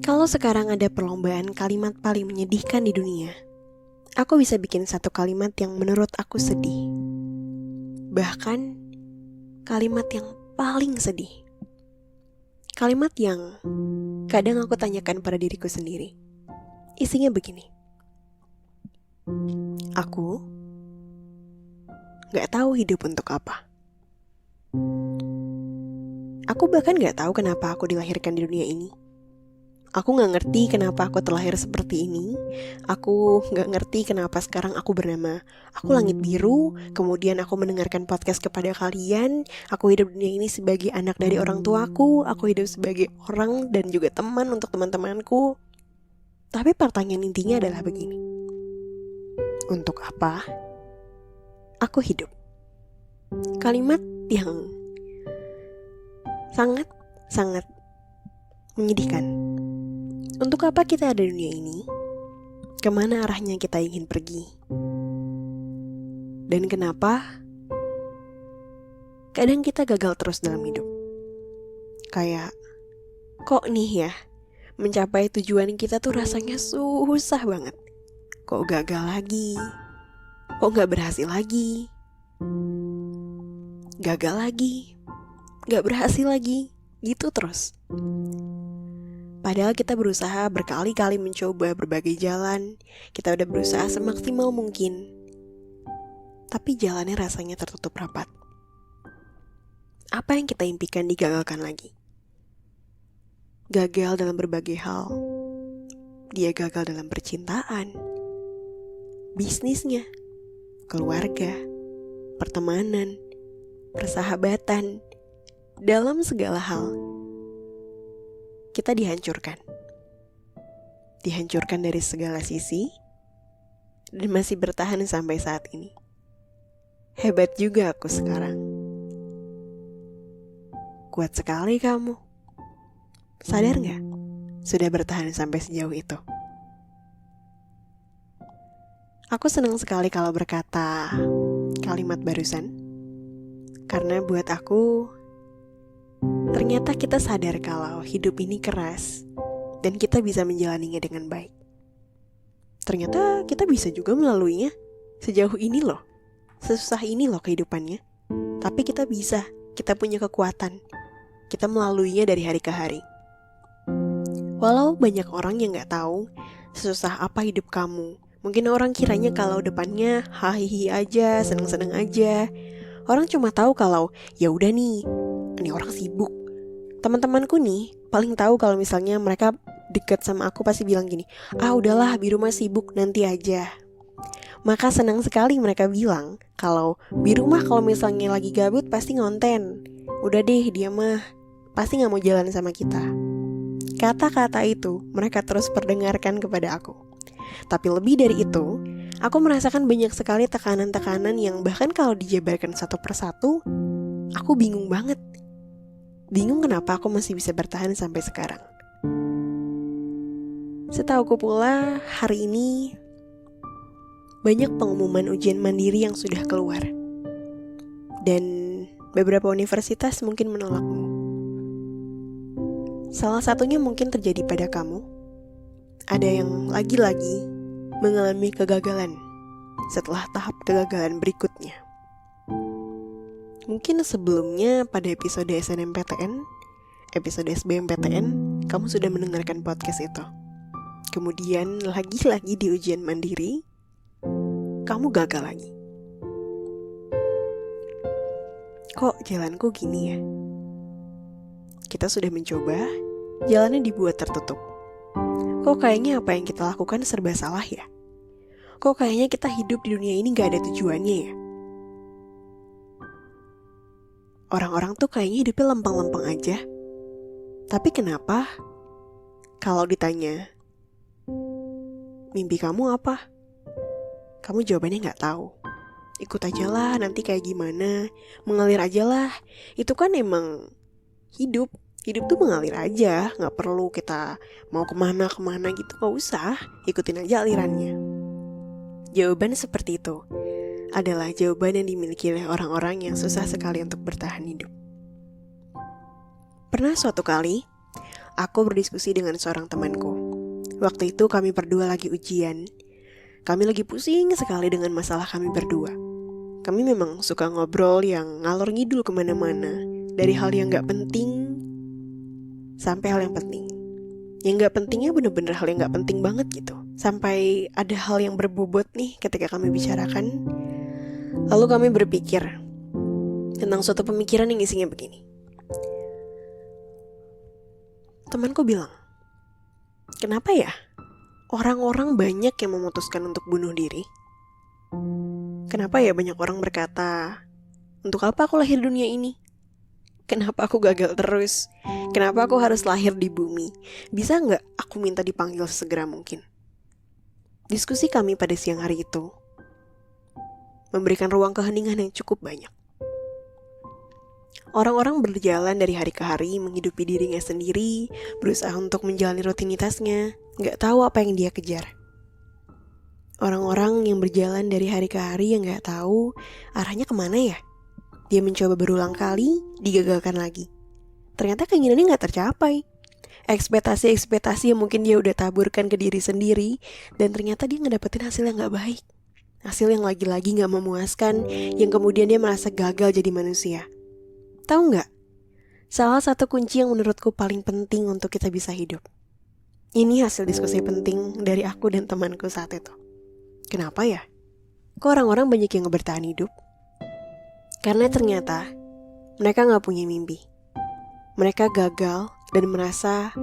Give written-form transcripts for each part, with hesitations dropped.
Kalau sekarang ada perlombaan kalimat paling menyedihkan di dunia, aku bisa bikin satu kalimat yang menurut aku sedih. Bahkan kalimat yang paling sedih. Kalimat yang kadang aku tanyakan pada diriku sendiri. Isinya begini. Aku gak tahu hidup untuk apa. Aku bahkan gak tahu kenapa aku dilahirkan di dunia ini. Aku gak ngerti kenapa aku terlahir seperti ini. Aku gak ngerti kenapa sekarang aku bernama Aku Langit Biru. Kemudian aku mendengarkan podcast kepada kalian. Aku hidup di dunia ini sebagai anak dari orang tuaku. Aku hidup sebagai orang dan juga teman untuk teman-temanku. Tapi pertanyaan intinya adalah begini. Untuk apa aku hidup? Kalimat yang sangat menyedihkan. Untuk apa kita ada di dunia ini? Kemana arahnya kita ingin pergi? Dan kenapa kadang kita gagal terus dalam hidup? Kayak, kok nih ya, mencapai tujuan kita tuh rasanya susah banget. Kok gagal lagi? Kok gak berhasil lagi? Gagal lagi? Gak berhasil lagi? Gitu terus. Padahal kita berusaha berkali-kali mencoba berbagai jalan. Kita udah berusaha semaksimal mungkin. Tapi jalannya rasanya tertutup rapat. Apa yang kita impikan digagalkan lagi. Gagal dalam berbagai hal. Dia gagal dalam percintaan, bisnisnya, keluarga, pertemanan, persahabatan. Dalam segala hal kita dihancurkan dari segala sisi. Dan masih bertahan sampai saat ini. Hebat juga aku sekarang. Kuat sekali kamu. Sadar gak? Sudah bertahan sampai sejauh itu. Aku senang sekali kalau berkata kalimat barusan. Karena buat aku, ternyata kita sadar kalau hidup ini keras dan kita bisa menjalaninya dengan baik. Ternyata kita bisa juga melaluinya. Sejauh ini loh, sesusah ini loh kehidupannya. Tapi kita bisa, kita punya kekuatan. Kita melaluinya dari hari ke hari. Walau banyak orang yang gak tahu sesusah apa hidup kamu. Mungkin orang kiranya kalau depannya hahihi aja, seneng-seneng aja. Orang cuma tahu kalau ya udah nih, ini orang sibuk. Teman-temanku nih paling tahu kalau misalnya mereka deket sama aku pasti bilang gini, udahlah Biru mah sibuk, nanti aja. Maka senang sekali mereka bilang kalau Biru mah kalau misalnya lagi gabut pasti ngonten. Udah deh dia mah pasti gak mau jalan sama kita. Kata-kata itu mereka terus perdengarkan kepada aku. Tapi lebih dari itu, aku merasakan banyak sekali tekanan-tekanan yang bahkan kalau dijabarkan satu persatu, aku bingung banget. Bingung kenapa aku masih bisa bertahan sampai sekarang. Setauku pula, hari ini banyak pengumuman ujian mandiri yang sudah keluar. Dan beberapa universitas mungkin menolakmu. Salah satunya mungkin terjadi pada kamu. Ada yang lagi-lagi mengalami kegagalan setelah tahap kegagalan berikutnya. Mungkin sebelumnya pada episode SNMPTN, episode SBMPTN, kamu sudah mendengarkan podcast itu. Kemudian lagi-lagi di ujian mandiri, kamu gagal lagi. Kok jalanku gini ya? Kita sudah mencoba, jalannya dibuat tertutup. Kok kayaknya apa yang kita lakukan serba salah ya? Kok kayaknya kita hidup di dunia ini gak ada tujuannya ya? Orang-orang tuh kayaknya hidupnya lempeng-lempeng aja. Tapi kenapa kalau ditanya, mimpi kamu apa? Kamu jawabannya gak tahu. Ikut aja lah nanti kayak gimana. Mengalir aja lah. Itu kan emang hidup tuh mengalir aja. Gak perlu kita mau kemana gitu. Gak usah, ikutin aja alirannya. Jawaban seperti itu adalah jawaban yang dimiliki oleh orang-orang yang susah sekali untuk bertahan hidup. Pernah suatu kali aku berdiskusi dengan seorang temanku. Waktu itu kami berdua lagi ujian. Kami lagi pusing sekali dengan masalah kami berdua. Kami memang suka ngobrol yang ngalor ngidul kemana-mana, dari hal yang gak penting sampai hal yang penting. Yang gak pentingnya bener-bener hal yang gak penting banget gitu. Sampai ada hal yang berbobot nih ketika kami bicarakan. Lalu kami berpikir tentang suatu pemikiran yang isinya begini. Temanku bilang, kenapa ya orang-orang banyak yang memutuskan untuk bunuh diri? Kenapa ya banyak orang berkata, untuk apa aku lahir dunia ini? Kenapa aku gagal terus? Kenapa aku harus lahir di bumi? Bisa nggak aku minta dipanggil sesegera mungkin? Diskusi kami pada siang hari itu memberikan ruang keheningan yang cukup banyak. Orang-orang berjalan dari hari ke hari menghidupi dirinya sendiri, berusaha untuk menjalani rutinitasnya, nggak tahu apa yang dia kejar. Orang-orang yang berjalan dari hari ke hari yang gak tahu arahnya kemana ya. Dia mencoba berulang kali, digagalkan lagi. Ternyata keinginannya gak tercapai. Ekspektasi-ekspektasi yang mungkin dia udah taburkan ke diri sendiri, dan ternyata dia ngedapetin hasil yang gak baik. Hasil yang lagi-lagi gak memuaskan, yang kemudian dia merasa gagal jadi manusia. Tahu gak? Salah satu kunci yang menurutku paling penting untuk kita bisa hidup. Ini hasil diskusi penting dari aku dan temanku saat itu. Kenapa ya? Kok orang-orang banyak yang bertahan hidup? Karena ternyata mereka gak punya mimpi. Mereka gagal dan merasa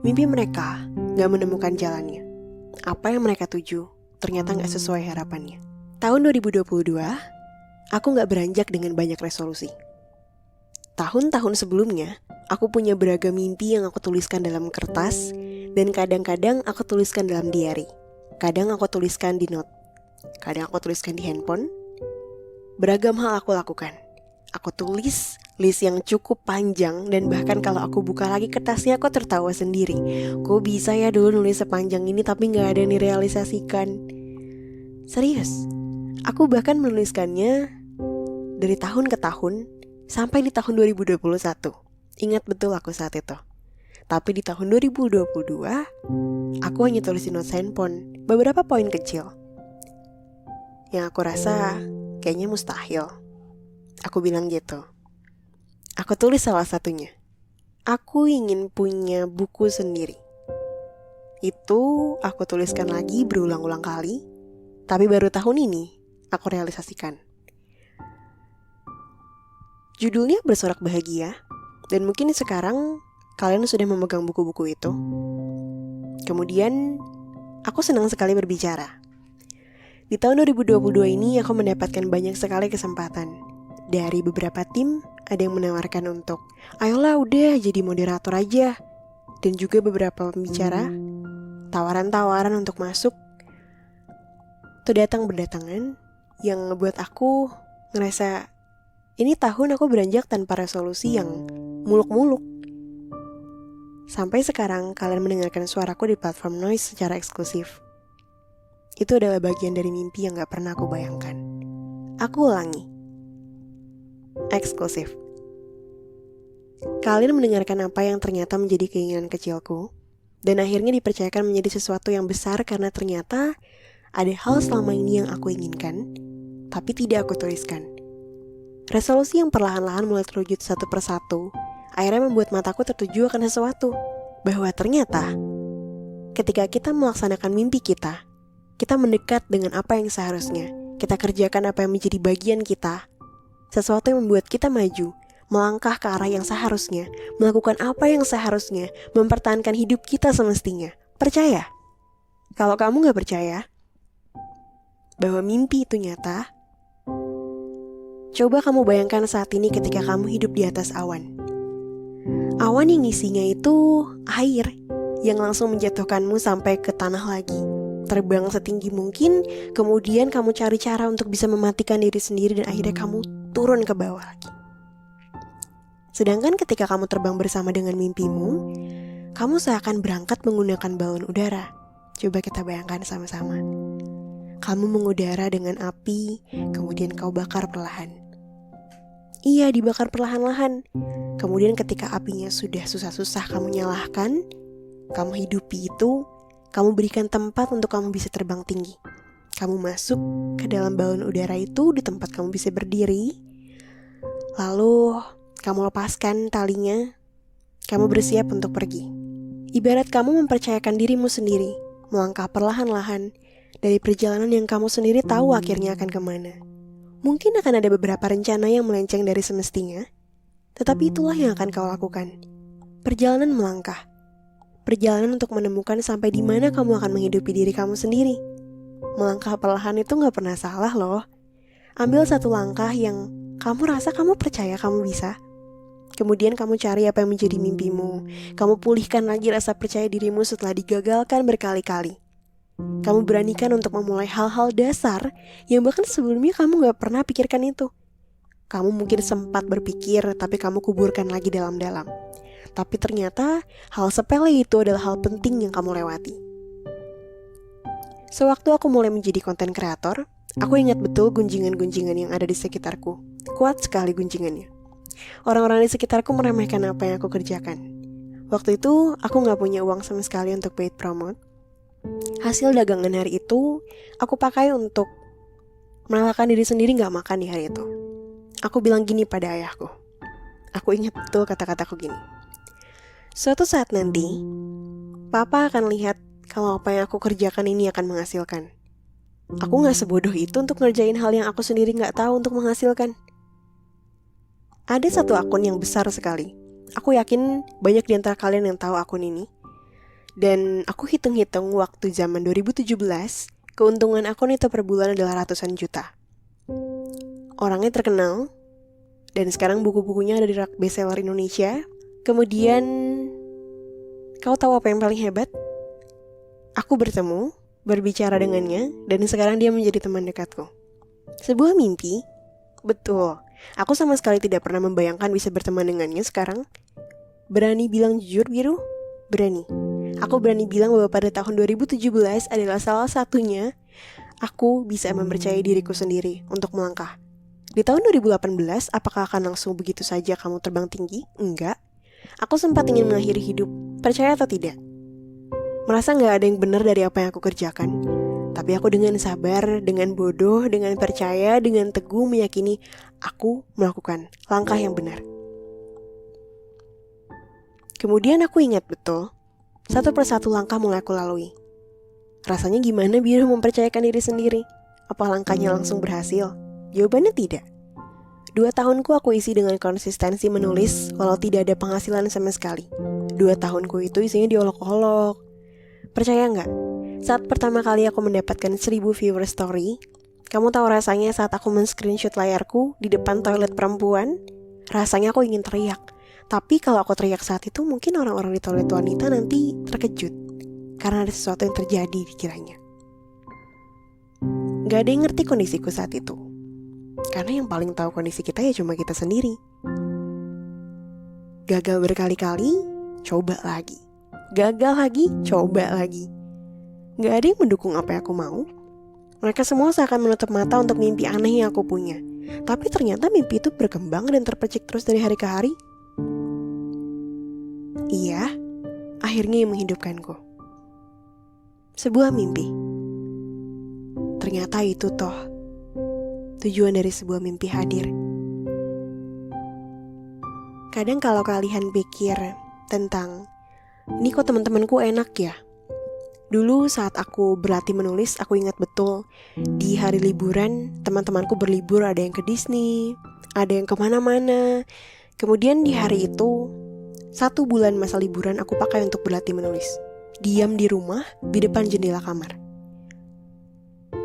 mimpi mereka gak menemukan jalannya. Apa yang mereka tuju ternyata gak sesuai harapannya. Tahun 2022, aku gak beranjak dengan banyak resolusi. Tahun-tahun sebelumnya, aku punya beragam mimpi yang aku tuliskan dalam kertas, dan kadang-kadang aku tuliskan dalam diary. Kadang aku tuliskan di note, kadang aku tuliskan di handphone. Beragam hal aku lakukan. Aku tulis list yang cukup panjang, dan bahkan kalau aku buka lagi kertasnya aku tertawa sendiri. Kok bisa ya dulu nulis sepanjang ini tapi gak ada yang direalisasikan? Serius, aku bahkan menuliskannya dari tahun ke tahun sampai di tahun 2021. Ingat betul aku saat itu. Tapi di tahun 2022, aku hanya tulis di notes handphone beberapa poin kecil yang aku rasa kayaknya mustahil. Aku bilang gitu. Aku tulis salah satunya. Aku ingin punya buku sendiri. Itu aku tuliskan lagi berulang-ulang kali, tapi baru tahun ini aku realisasikan. Judulnya bersorak bahagia, dan mungkin sekarang kalian sudah memegang buku-buku itu. Kemudian, aku senang sekali berbicara. Di tahun 2022 ini aku mendapatkan banyak sekali kesempatan. Dari beberapa tim, ada yang menawarkan untuk, ayolah udah jadi moderator aja. Dan juga beberapa pembicara, tawaran-tawaran untuk masuk. Itu datang berdatangan, yang ngebuat aku ngerasa, ini tahun aku beranjak tanpa resolusi yang muluk-muluk. Sampai sekarang kalian mendengarkan suaraku di platform Noise secara eksklusif. Itu adalah bagian dari mimpi yang gak pernah aku bayangkan. Aku ulangi. Eksklusif. Kalian mendengarkan apa yang ternyata menjadi keinginan kecilku, dan akhirnya dipercayakan menjadi sesuatu yang besar karena ternyata ada hal selama ini yang aku inginkan, tapi tidak aku tuliskan. Resolusi yang perlahan-lahan mulai terwujud satu persatu, akhirnya membuat mataku tertuju akan sesuatu, bahwa ternyata ketika kita melaksanakan mimpi kita mendekat dengan apa yang seharusnya, kita kerjakan apa yang menjadi bagian kita, sesuatu yang membuat kita maju, melangkah ke arah yang seharusnya, melakukan apa yang seharusnya, mempertahankan hidup kita semestinya. Percaya? Kalau kamu gak percaya bahwa mimpi itu nyata, coba kamu bayangkan saat ini ketika kamu hidup di atas awan. Awan yang isinya itu air yang langsung menjatuhkanmu sampai ke tanah lagi. Terbang setinggi mungkin, kemudian kamu cari cara untuk bisa mematikan diri sendiri dan akhirnya kamu turun ke bawah lagi. Sedangkan ketika kamu terbang bersama dengan mimpimu, kamu seakan berangkat menggunakan balon udara. Coba kita bayangkan sama-sama. Kamu mengudara dengan api, kemudian kau bakar perlahan. Iya, dibakar perlahan-lahan. Kemudian ketika apinya sudah susah-susah kamu nyalakan, kamu hidupi itu, kamu berikan tempat untuk kamu bisa terbang tinggi. Kamu masuk ke dalam balon udara itu di tempat kamu bisa berdiri. Lalu kamu lepaskan talinya, kamu bersiap untuk pergi. Ibarat kamu mempercayakan dirimu sendiri, melangkah perlahan-lahan dari perjalanan yang kamu sendiri tahu akhirnya akan kemana. Mungkin akan ada beberapa rencana yang melenceng dari semestinya, tetapi itulah yang akan kau lakukan. Perjalanan melangkah. Perjalanan untuk menemukan sampai di mana kamu akan menghidupi diri kamu sendiri. Melangkah perlahan itu gak pernah salah loh. Ambil satu langkah yang kamu rasa kamu percaya kamu bisa. Kemudian kamu cari apa yang menjadi mimpimu. Kamu pulihkan lagi rasa percaya dirimu setelah digagalkan berkali-kali. Kamu beranikan untuk memulai hal-hal dasar yang bahkan sebelumnya kamu gak pernah pikirkan itu. Kamu mungkin sempat berpikir, tapi kamu kuburkan lagi dalam-dalam. Tapi ternyata hal sepele itu adalah hal penting yang kamu lewati. Sewaktu aku mulai menjadi konten kreator, aku ingat betul gunjingan-gunjingan yang ada di sekitarku. Kuat sekali gunjingannya. Orang-orang di sekitarku meremehkan apa yang aku kerjakan. Waktu itu aku gak punya uang sama sekali untuk paid promote. Hasil dagangan hari itu aku pakai untuk merelakan diri sendiri gak makan di hari itu. Aku bilang gini pada ayahku. Aku ingat betul kata-kataku gini. Suatu saat nanti Papa akan lihat kalau apa yang aku kerjakan ini akan menghasilkan. Aku gak sebodoh itu untuk ngerjain hal yang aku sendiri gak tahu untuk menghasilkan. Ada satu akun yang besar sekali. Aku yakin banyak di antara kalian yang tahu akun ini. Dan aku hitung-hitung waktu zaman 2017, keuntungan akun itu per bulan adalah ratusan juta. Orangnya terkenal, dan sekarang buku-bukunya ada di rak bestseller Indonesia. Kemudian, kau tahu apa yang paling hebat? Aku bertemu, berbicara dengannya, dan sekarang dia menjadi teman dekatku. Sebuah mimpi, betul. Aku sama sekali tidak pernah membayangkan bisa berteman dengannya sekarang. Berani bilang jujur, Biru? Berani. Aku berani bilang bahwa pada tahun 2017 adalah salah satunya aku bisa mempercayai diriku sendiri untuk melangkah. Di tahun 2018, apakah akan langsung begitu saja kamu terbang tinggi? Enggak. Aku sempat ingin mengakhiri hidup, percaya atau tidak. Merasa gak ada yang benar dari apa yang aku kerjakan. Tapi aku dengan sabar, dengan bodoh, dengan percaya, dengan teguh meyakini aku melakukan langkah yang benar. Kemudian aku ingat betul, satu persatu langkah mulai aku lalui. Rasanya gimana Biru mempercayakan diri sendiri? Apa langkahnya langsung berhasil? Jawabannya tidak. 2 tahunku aku isi dengan konsistensi menulis walau tidak ada penghasilan sama sekali. 2 tahunku itu isinya diolok-olok. Percaya nggak? Saat pertama kali aku mendapatkan 1000 viewer story, kamu tahu rasanya saat aku men-screenshot layarku di depan toilet perempuan? Rasanya aku ingin teriak. Tapi kalau aku teriak saat itu, mungkin orang-orang di toilet wanita nanti terkejut karena ada sesuatu yang terjadi dikiranya. Gak ada yang ngerti kondisiku saat itu, karena yang paling tahu kondisi kita ya cuma kita sendiri. Gagal berkali-kali, coba lagi. Gagal lagi, coba lagi. Gak ada yang mendukung apa yang aku mau. Mereka semua seakan menutup mata untuk mimpi aneh yang aku punya. Tapi ternyata mimpi itu berkembang dan terpercik terus dari hari ke hari. Iya, akhirnya yang menghidupkanku. Sebuah mimpi. Ternyata itu toh tujuan dari sebuah mimpi hadir. Kadang kalau kalian pikir tentang, ini kok teman-temanku enak ya? Dulu saat aku berlatih menulis, aku ingat betul di hari liburan teman-temanku berlibur, ada yang ke Disney, ada yang kemana-mana. Kemudian di hari itu 1 bulan masa liburan aku pakai untuk berlatih menulis. Diam di rumah, di depan jendela kamar.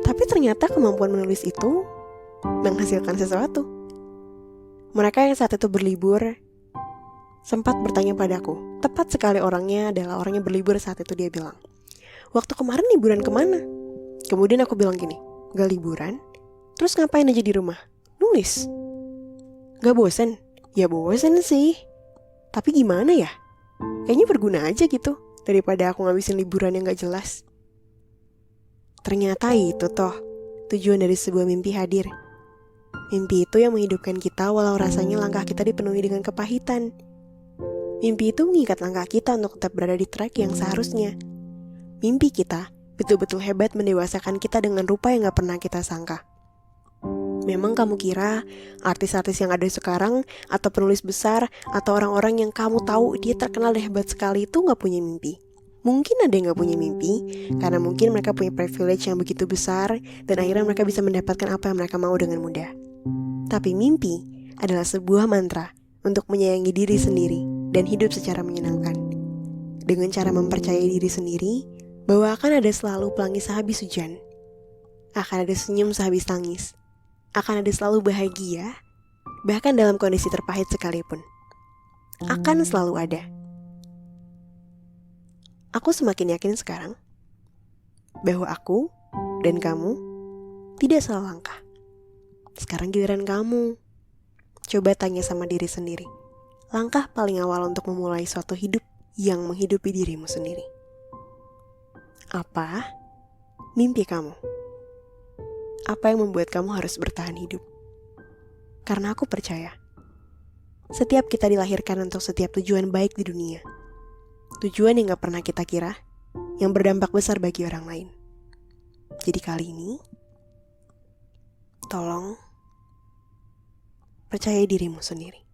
Tapi ternyata kemampuan menulis itu menghasilkan sesuatu. Mereka yang saat itu berlibur sempat bertanya padaku. Tepat sekali orangnya adalah orang yang berlibur saat itu. Dia bilang, waktu kemarin liburan kemana? Kemudian aku bilang gini, gak liburan? Terus ngapain aja di rumah? Nulis. Gak bosen? Ya bosen sih. Tapi gimana ya? Kayaknya berguna aja gitu, daripada aku ngabisin liburan yang gak jelas. Ternyata itu toh tujuan dari sebuah mimpi hadir. Mimpi itu yang menghidupkan kita walau rasanya langkah kita dipenuhi dengan kepahitan. Mimpi itu mengikat langkah kita untuk tetap berada di track yang seharusnya. Mimpi kita betul-betul hebat mendewasakan kita dengan rupa yang gak pernah kita sangka. Memang kamu kira artis-artis yang ada sekarang, atau penulis besar, atau orang-orang yang kamu tahu dia terkenal dan hebat sekali itu gak punya mimpi? Mungkin ada yang gak punya mimpi, karena mungkin mereka punya privilege yang begitu besar, dan akhirnya mereka bisa mendapatkan apa yang mereka mau dengan mudah. Tapi mimpi adalah sebuah mantra untuk menyayangi diri sendiri dan hidup secara menyenangkan. Dengan cara mempercayai diri sendiri bahwa akan ada selalu pelangi sehabis hujan, akan ada senyum sehabis tangis, akan ada selalu bahagia, bahkan dalam kondisi terpahit sekalipun. Akan selalu ada. Aku semakin yakin sekarang bahwa aku dan kamu tidak salah langkah. Sekarang giliran kamu. Coba tanya sama diri sendiri. Langkah paling awal untuk memulai suatu hidup yang menghidupi dirimu sendiri. Apa? Mimpi kamu. Apa yang membuat kamu harus bertahan hidup? Karena aku percaya, setiap kita dilahirkan untuk setiap tujuan baik di dunia. Tujuan yang gak pernah kita kira, yang berdampak besar bagi orang lain. Jadi kali ini, tolong percayai dirimu sendiri.